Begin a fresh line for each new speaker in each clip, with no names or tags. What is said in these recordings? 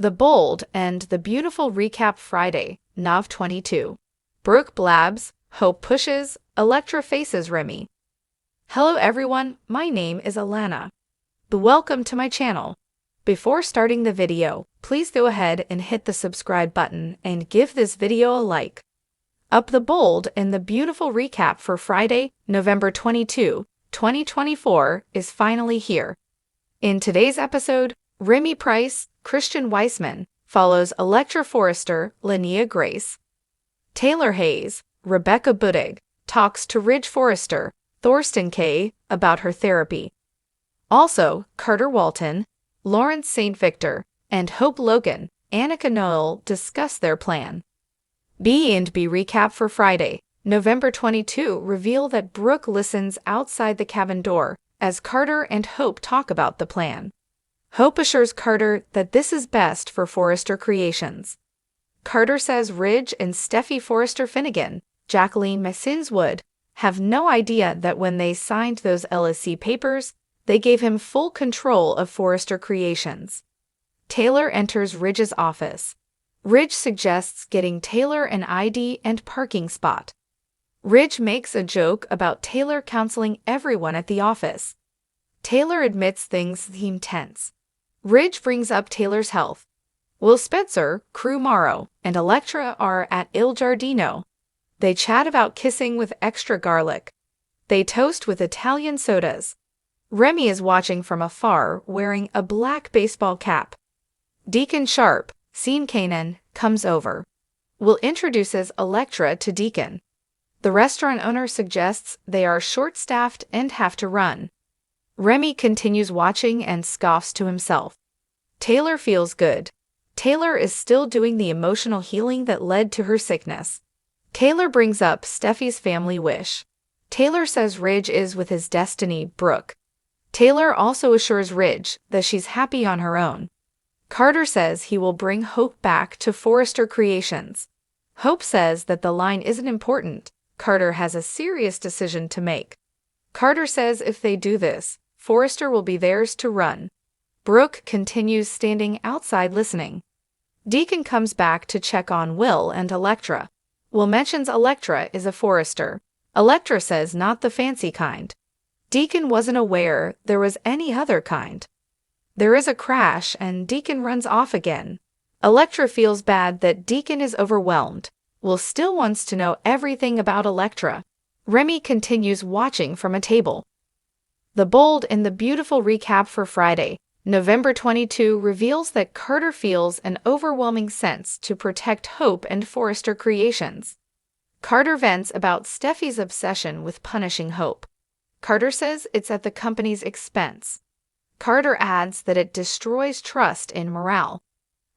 The Bold and the Beautiful Recap Friday, Nov 22. Brooke blabs, Hope pushes, Electra faces Remy. Hello everyone, my name is Alana. Welcome to my channel. Before starting the video, please go ahead and hit the subscribe button and give this video a like. The Bold and the Beautiful Recap for Friday, November 22, 2024 is finally here. In today's episode, Remy Price, Christian Weissman, follows Electra Forrester, Linnea Grace. Taylor Hayes, Rebecca Budig, talks to Ridge Forrester, Thorsten Kaye, about her therapy. Also, Carter Walton, Lawrence St. Victor, and Hope Logan, Annika Noel discuss their plan. B&B recap for Friday, November 22 reveal that Brooke listens outside the cabin door as Carter and Hope talk about the plan. Hope assures Carter that this is best for Forrester Creations. Carter says Ridge and Steffy Forrester Finnegan, Jacqueline Messinswood, have no idea that when they signed those LSC papers, they gave him full control of Forrester Creations. Taylor enters Ridge's office. Ridge suggests getting Taylor an ID and parking spot. Ridge makes a joke about Taylor counseling everyone at the office. Taylor admits things seem tense. Ridge brings up Taylor's health. Will Spencer, Crew Morrow, and Electra are at Il Giardino. They chat about kissing with extra garlic. They toast with Italian sodas. Remy is watching from afar wearing a black baseball cap. Deacon Sharp, Sean Kanan, comes over. Will introduces Electra to Deacon. The restaurant owner suggests they are short-staffed and have to run. Remy continues watching and scoffs to himself. Taylor feels good. Taylor is still doing the emotional healing that led to her sickness. Taylor brings up Steffy's family wish. Taylor says Ridge is with his destiny, Brooke. Taylor also assures Ridge that she's happy on her own. Carter says he will bring Hope back to Forrester Creations. Hope says that the line isn't important. Carter has a serious decision to make. Carter says if they do this, Forrester will be theirs to run. Brooke continues standing outside listening. Deacon comes back to check on Will and Electra. Will mentions Electra is a Forrester. Electra says not the fancy kind. Deacon wasn't aware there was any other kind. There is a crash and Deacon runs off again. Electra feels bad that Deacon is overwhelmed. Will still wants to know everything about Electra. Remy continues watching from a table. The Bold and the Beautiful recap for Friday, November 22 reveals that Carter feels an overwhelming sense to protect Hope and Forrester Creations. Carter vents about Steffy's obsession with punishing Hope. Carter says it's at the company's expense. Carter adds that it destroys trust and morale.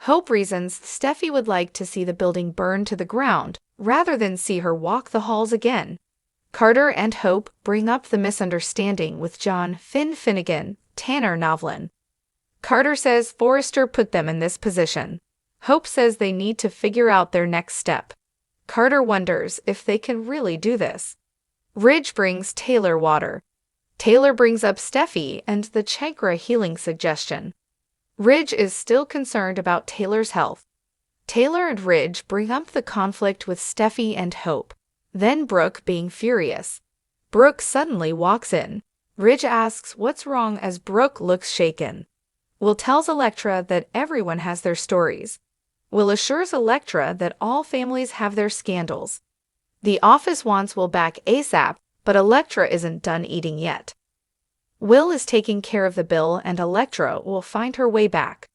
Hope reasons Steffy would like to see the building burn to the ground rather than see her walk the halls again. Carter and Hope bring up the misunderstanding with John Finnegan, Tanner Novlin. Carter says Forrester put them in this position. Hope says they need to figure out their next step. Carter wonders if they can really do this. Ridge brings Taylor water. Taylor brings up Steffy and the chakra healing suggestion. Ridge is still concerned about Taylor's health. Taylor and Ridge bring up the conflict with Steffy and Hope. Then Brooke being furious. Brooke suddenly walks in. Ridge asks what's wrong as Brooke looks shaken. Will tells Electra that everyone has their stories. Will assures Electra that all families have their scandals. The office wants Will back ASAP, but Electra isn't done eating yet. Will is taking care of the bill and Electra will find her way back.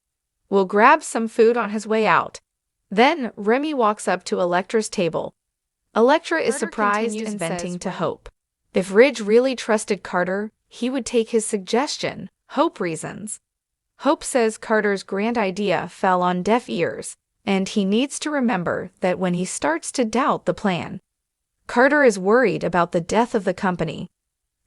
Will grabs some food on his way out. Then Remy walks up to Electra's table. Electra is surprised and venting to Hope. If Ridge really trusted Carter, he would take his suggestion, Hope reasons. Hope says Carter's grand idea fell on deaf ears, and he needs to remember that when he starts to doubt the plan. Carter is worried about the death of the company.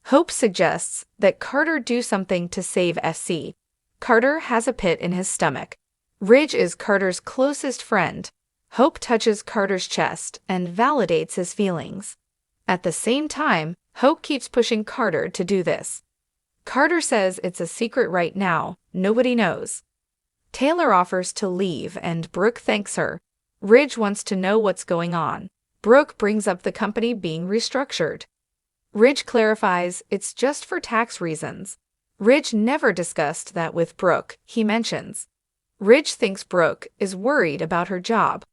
Hope suggests that Carter do something to save SC. Carter has a pit in his stomach. Ridge is Carter's closest friend. Hope touches Carter's chest and validates his feelings. At the same time, Hope keeps pushing Carter to do this. Carter says it's a secret right now, nobody knows. Taylor offers to leave and Brooke thanks her. Ridge wants to know what's going on. Brooke brings up the company being restructured. Ridge clarifies it's just for tax reasons. Ridge never discussed that with Brooke, he mentions. Ridge thinks Brooke is worried about her job.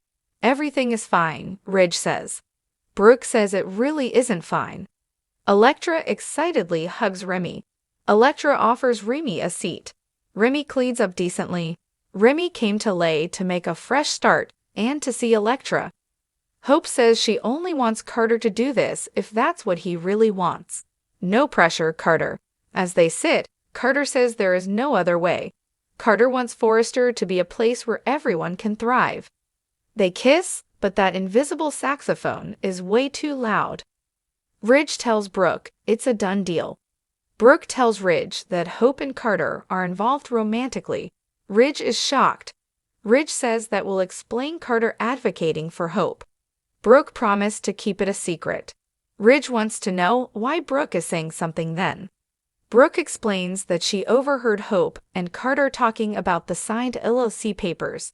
Everything is fine, Ridge says. Brooke says it really isn't fine. Electra excitedly hugs Remy. Electra offers Remy a seat. Remy cleans up decently. Remy came to Lay to make a fresh start and to see Electra. Hope says she only wants Carter to do this if that's what he really wants. No pressure, Carter. As they sit, Carter says there is no other way. Carter wants Forrester to be a place where everyone can thrive. They kiss, but that invisible saxophone is way too loud. Ridge tells Brooke it's a done deal. Brooke tells Ridge that Hope and Carter are involved romantically. Ridge is shocked. Ridge says that will explain Carter advocating for Hope. Brooke promised to keep it a secret. Ridge wants to know why Brooke is saying something then. Brooke explains that she overheard Hope and Carter talking about the signed LLC papers.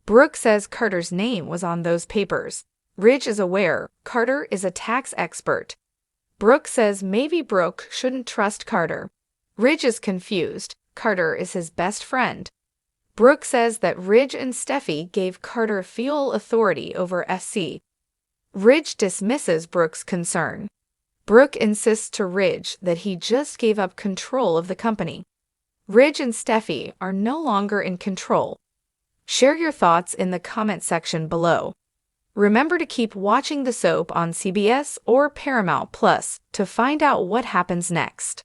Brooke says Carter's name was on those papers. Ridge is aware Carter is a tax expert. Brooke says maybe Brooke shouldn't trust Carter. Ridge is confused. Carter is his best friend. Brooke says that Ridge and Steffy gave Carter full authority over SC. Ridge dismisses Brooke's concern. Brooke insists to Ridge that he just gave up control of the company. Ridge and Steffy are no longer in control. Share your thoughts in the comment section below. Remember to keep watching the soap on CBS or Paramount Plus to find out what happens next.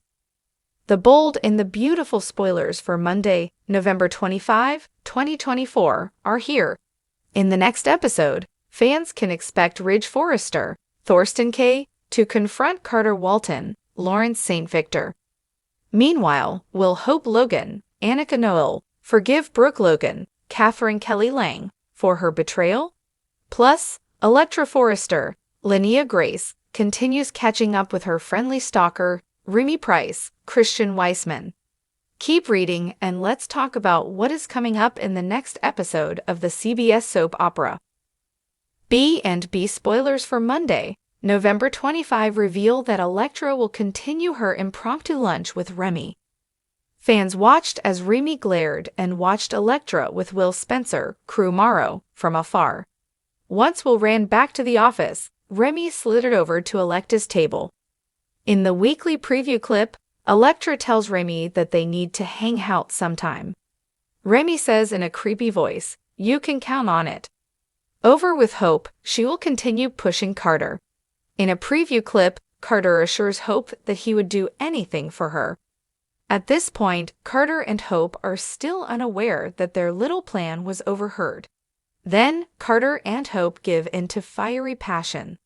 The bold and the beautiful spoilers for Monday, November 25, 2024 are here. In the next episode, fans can expect Ridge Forrester, Thorsten Kaye, to confront Carter Walton, Lawrence St. Victor. Meanwhile, will Hope Logan, Annika Noel, forgive Brooke Logan, Catherine Kelly Lang, for her betrayal? Plus, Electra Forrester, Linnea Grace, continues catching up with her friendly stalker, Remy Price, Christian Weissman. Keep reading and let's talk about what is coming up in the next episode of the CBS soap opera. B&B spoilers for Monday, November 25 reveal that Electra will continue her impromptu lunch with Remy. Fans watched as Remy glared and watched Electra with Will Spencer, Crew Morrow, from afar. Once Will ran back to the office, Remy slithered over to Electra's table. In the weekly preview clip, Electra tells Remy that they need to hang out sometime. Remy says in a creepy voice, "You can count on it." Over with Hope, she will continue pushing Carter. In a preview clip, Carter assures Hope that he would do anything for her. At this point, Carter and Hope are still unaware that their little plan was overheard. Then, Carter and Hope give into fiery passion.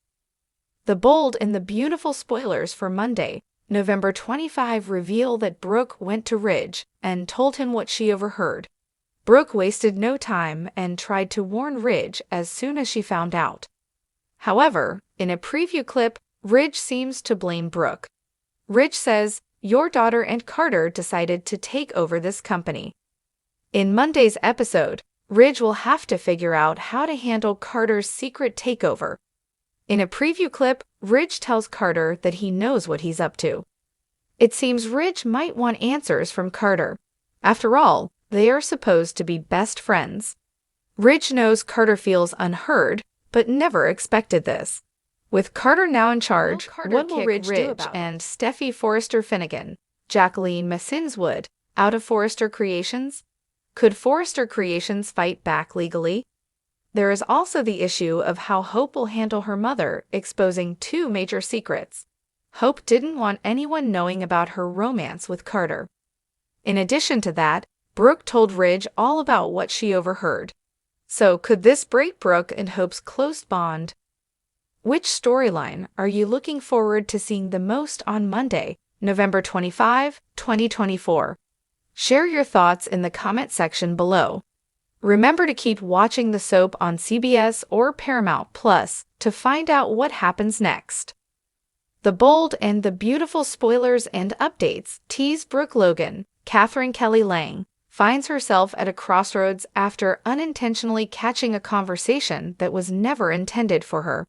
The bold and the beautiful spoilers for Monday, November 25 reveal that Brooke went to Ridge and told him what she overheard. Brooke wasted no time and tried to warn Ridge as soon as she found out. However, in a preview clip, Ridge seems to blame Brooke. Ridge says, "Your daughter and Carter decided to take over this company." In Monday's episode, Ridge will have to figure out how to handle Carter's secret takeover. In a preview clip, Ridge tells Carter that he knows what he's up to. It seems Ridge might want answers from Carter. After all, they are supposed to be best friends. Ridge knows Carter feels unheard, but never expected this. With Carter now in charge, what will Ridge do about and Steffy Forrester Finnegan, Jacqueline Massinswood, out of Forrester Creations? Could Forrester Creations fight back legally? There is also the issue of how Hope will handle her mother exposing two major secrets. Hope didn't want anyone knowing about her romance with Carter. In addition to that, Brooke told Ridge all about what she overheard. So could this break Brooke and Hope's close bond? Which storyline are you looking forward to seeing the most on Monday, November 25, 2024? Share your thoughts in the comment section below. Remember to keep watching the soap on CBS or Paramount Plus to find out what happens next. The bold and the beautiful spoilers and updates tease Brooke Logan, Catherine Kelly Lang, finds herself at a crossroads after unintentionally catching a conversation that was never intended for her.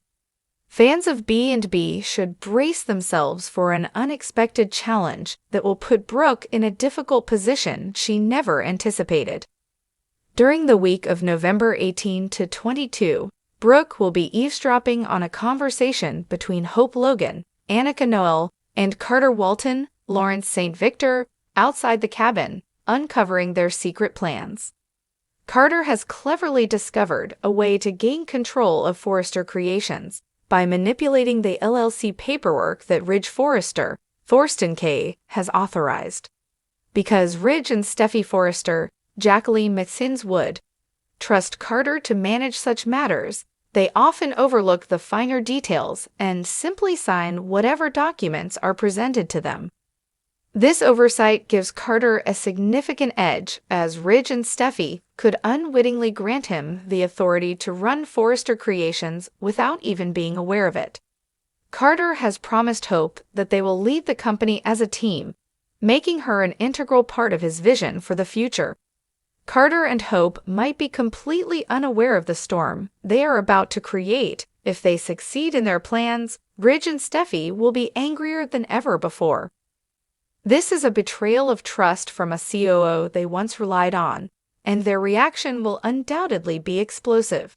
Fans of B&B should brace themselves for an unexpected challenge that will put Brooke in a difficult position she never anticipated. During the week of November 18 to 22, Brooke will be eavesdropping on a conversation between Hope Logan, Annika Noel, and Carter Walton, Lawrence St. Victor, outside the cabin, uncovering their secret plans. Carter has cleverly discovered a way to gain control of Forrester Creations by manipulating the LLC paperwork that Ridge Forrester, Thorsten K., has authorized. Because Ridge and Steffy Forrester, Jacqueline McSins Wood, trust Carter to manage such matters, they often overlook the finer details and simply sign whatever documents are presented to them. This oversight gives Carter a significant edge, as Ridge and Steffy could unwittingly grant him the authority to run Forrester Creations without even being aware of it. Carter has promised Hope that they will lead the company as a team, making her an integral part of his vision for the future. Carter and Hope might be completely unaware of the storm they are about to create. If they succeed in their plans, Ridge and Steffy will be angrier than ever before. This is a betrayal of trust from a COO they once relied on, and their reaction will undoubtedly be explosive.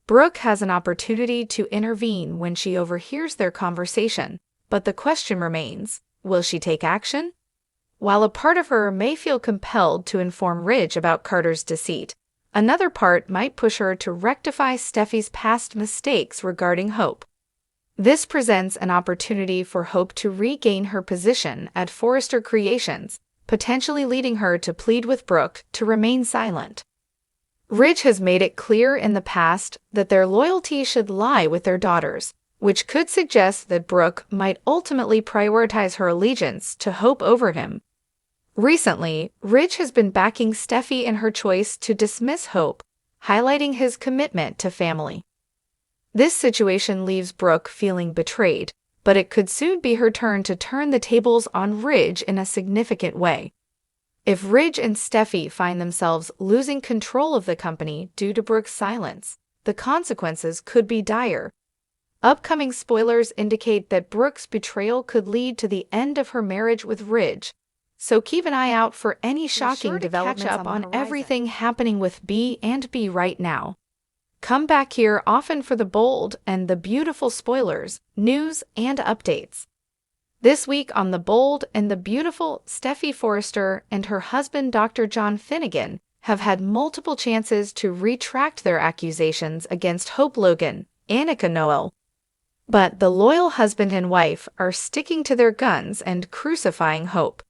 Brooke has an opportunity to intervene when she overhears their conversation, but the question remains, will she take action? While a part of her may feel compelled to inform Ridge about Carter's deceit, another part might push her to rectify Steffy's past mistakes regarding Hope. This presents an opportunity for Hope to regain her position at Forrester Creations, potentially leading her to plead with Brooke to remain silent. Ridge has made it clear in the past that their loyalty should lie with their daughters, which could suggest that Brooke might ultimately prioritize her allegiance to Hope over him. Recently, Ridge has been backing Steffy in her choice to dismiss Hope, highlighting his commitment to family. This situation leaves Brooke feeling betrayed, but it could soon be her turn to turn the tables on Ridge in a significant way. If Ridge and Steffy find themselves losing control of the company due to Brooke's silence, the consequences could be dire. Upcoming spoilers indicate that Brooke's betrayal could lead to the end of her marriage with Ridge, so keep an eye out for any shocking developments catch up on everything happening with B&B right now. Come back here often for the bold and the beautiful spoilers, news, and updates. This week on The Bold and the Beautiful, Steffy Forrester and her husband Dr. John Finnegan have had multiple chances to retract their accusations against Hope Logan, Annika Noel. But the loyal husband and wife are sticking to their guns and crucifying Hope.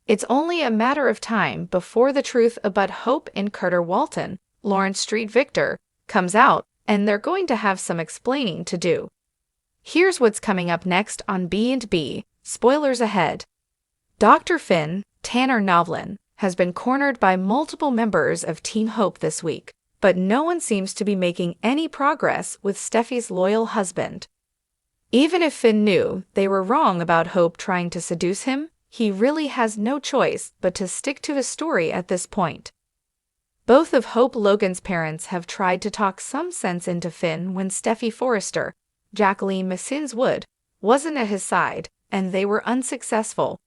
It's only a matter of time before the truth about Hope and Carter Walton, Lawrence St. Victor, comes out, and they're going to have some explaining to do. Here's what's coming up next on B&B, spoilers ahead. Dr. Finn, Tanner Novlin, has been cornered by multiple members of Team Hope this week, but no one seems to be making any progress with Steffy's loyal husband. Even if Finn knew they were wrong about Hope trying to seduce him, he really has no choice but to stick to his story at this point. Both of Hope Logan's parents have tried to talk some sense into Finn when Steffy Forrester, Jacqueline McSins Wood, wasn't at his side, and they were unsuccessful.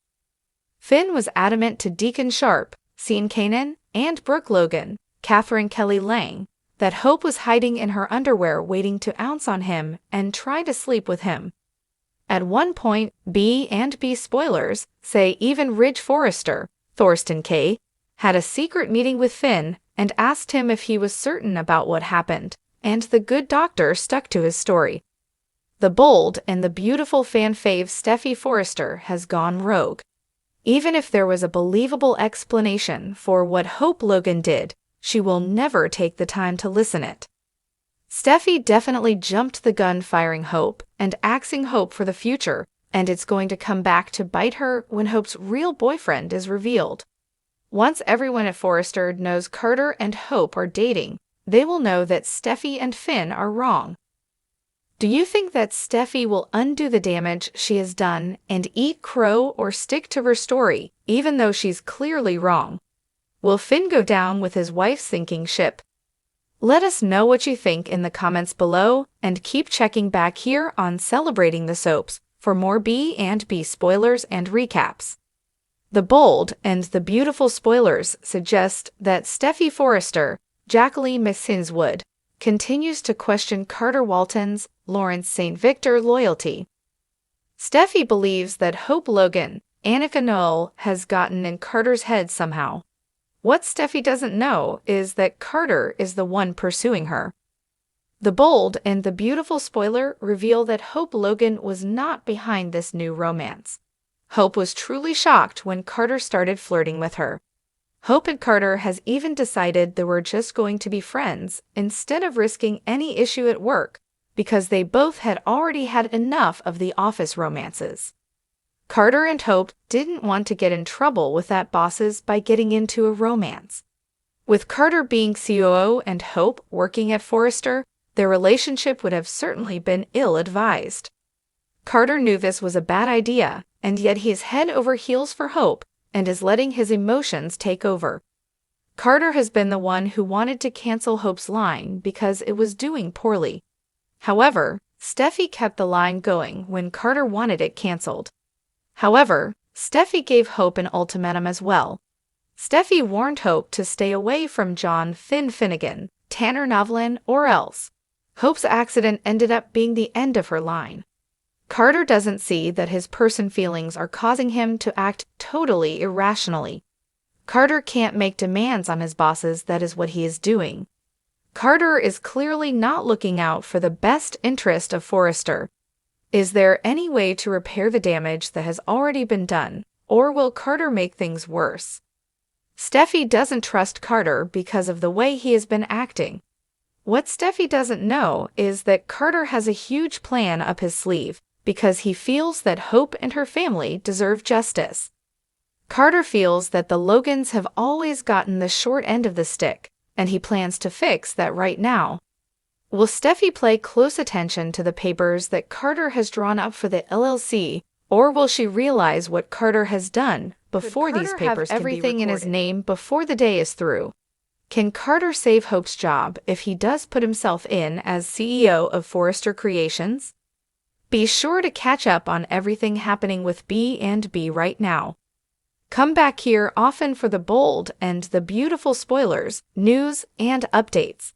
Finn was adamant to Deacon Sharp, Sean Kanan, and Brooke Logan, Catherine Kelly Lang, that Hope was hiding in her underwear waiting to ounce on him and try to sleep with him. At one point, B&B spoilers say even Ridge Forrester, Thorsten K., had a secret meeting with Finn and asked him if he was certain about what happened, and the good doctor stuck to his story. The bold and the beautiful fan fave Steffy Forrester has gone rogue. Even if there was a believable explanation for what Hope Logan did, she will never take the time to listen it. Steffy definitely jumped the gun firing Hope and axing Hope for the future, and it's going to come back to bite her when Hope's real boyfriend is revealed. Once everyone at Forrester knows Carter and Hope are dating, they will know that Steffy and Finn are wrong. Do you think that Steffy will undo the damage she has done and eat crow or stick to her story, even though she's clearly wrong? Will Finn go down with his wife sinking ship? Let us know what you think in the comments below, and keep checking back here on Celebrating the Soaps for more B&B spoilers and recaps. The Bold and the Beautiful spoilers suggest that Steffy Forrester, Jacqueline McSinswood, continues to question Carter Walton's Lawrence St. Victor loyalty. Steffy believes that Hope Logan, Annika Noel, has gotten in Carter's head somehow. What Steffy doesn't know is that Carter is the one pursuing her. The Bold and the Beautiful spoiler reveal that Hope Logan was not behind this new romance. Hope was truly shocked when Carter started flirting with her. Hope and Carter has even decided they were just going to be friends instead of risking any issue at work, because they both had already had enough of the office romances. Carter and Hope didn't want to get in trouble with that bosses by getting into a romance. With Carter being COO and Hope working at Forrester, their relationship would have certainly been ill-advised. Carter knew this was a bad idea, and yet he is head over heels for Hope and is letting his emotions take over. Carter has been the one who wanted to cancel Hope's line because it was doing poorly. However, Steffy kept the line going when Carter wanted it canceled. However, Steffy gave Hope an ultimatum as well. Steffy warned Hope to stay away from John Finnegan, Tanner Novlin, or else. Hope's accident ended up being the end of her line. Carter doesn't see that his person feelings are causing him to act totally irrationally. Carter can't make demands on his bosses, that is what he is doing. Carter is clearly not looking out for the best interest of Forrester. Is there any way to repair the damage that has already been done, or will Carter make things worse? Steffy doesn't trust Carter because of the way he has been acting. What Steffy doesn't know is that Carter has a huge plan up his sleeve because he feels that Hope and her family deserve justice. Carter feels that the Logans have always gotten the short end of the stick, and he plans to fix that right now. Will Steffy pay close attention to the papers that Carter has drawn up for the LLC, or will she realize what Carter has done before these papers can be everything in his name before the day is through? Can Carter save Hope's job if he does put himself in as CEO of Forrester Creations? Be sure to catch up on everything happening with B&B right now. Come back here often for the Bold and the Beautiful spoilers, news, and updates.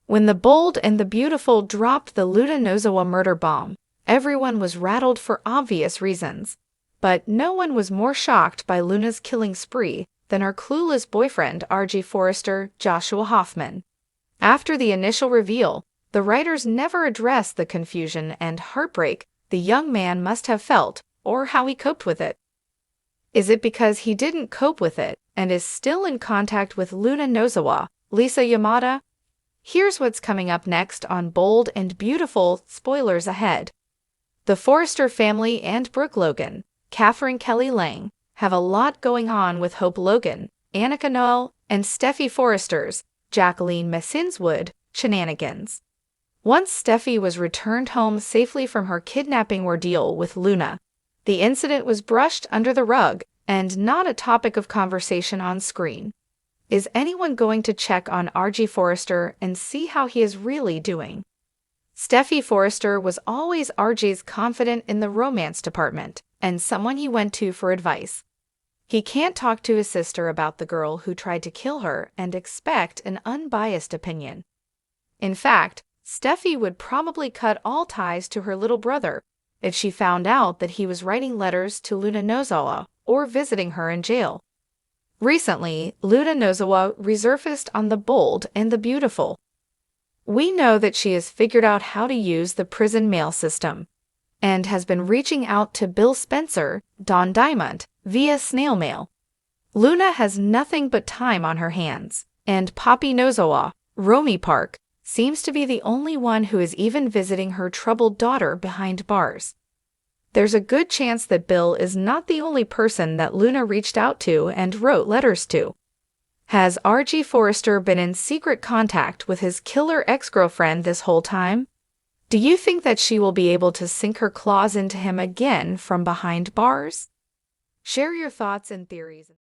When the Bold and the Beautiful dropped the Luna Nozawa murder bomb, everyone was rattled for obvious reasons. But no one was more shocked by Luna's killing spree than her clueless boyfriend RG Forrester, Joshua Hoffman. After the initial reveal, the writers never addressed the confusion and heartbreak the young man must have felt, or how he coped with it. Is it because he didn't cope with it and is still in contact with Luna Nozawa, Lisa Yamada? Here's what's coming up next on Bold and Beautiful spoilers ahead. The Forrester family and Brooke Logan, Catherine Kelly Lang, have a lot going on with Hope Logan, Annika Noel, and Steffy Forrester's Jacqueline McSinswood shenanigans. Once Steffy was returned home safely from her kidnapping ordeal with Luna, the incident was brushed under the rug and not a topic of conversation on screen. Is anyone going to check on RG Forrester and see how he is really doing? Steffy Forrester was always RG's confidant in the romance department and someone he went to for advice. He can't talk to his sister about the girl who tried to kill her and expect an unbiased opinion. In fact, Steffy would probably cut all ties to her little brother if she found out that he was writing letters to Luna Nozawa or visiting her in jail. Recently, Luna Nozawa resurfaced on The Bold and the Beautiful. We know that she has figured out how to use the prison mail system and has been reaching out to Bill Spencer, Don Diamond, via snail mail. Luna has nothing but time on her hands, and Poppy Nozawa, Romy Park, seems to be the only one who is even visiting her troubled daughter behind bars. There's a good chance that Bill is not the only person that Luna reached out to and wrote letters to. Has RG Forrester been in secret contact with his killer ex-girlfriend this whole time? Do you think that she will be able to sink her claws into him again from behind bars? Share your thoughts and theories.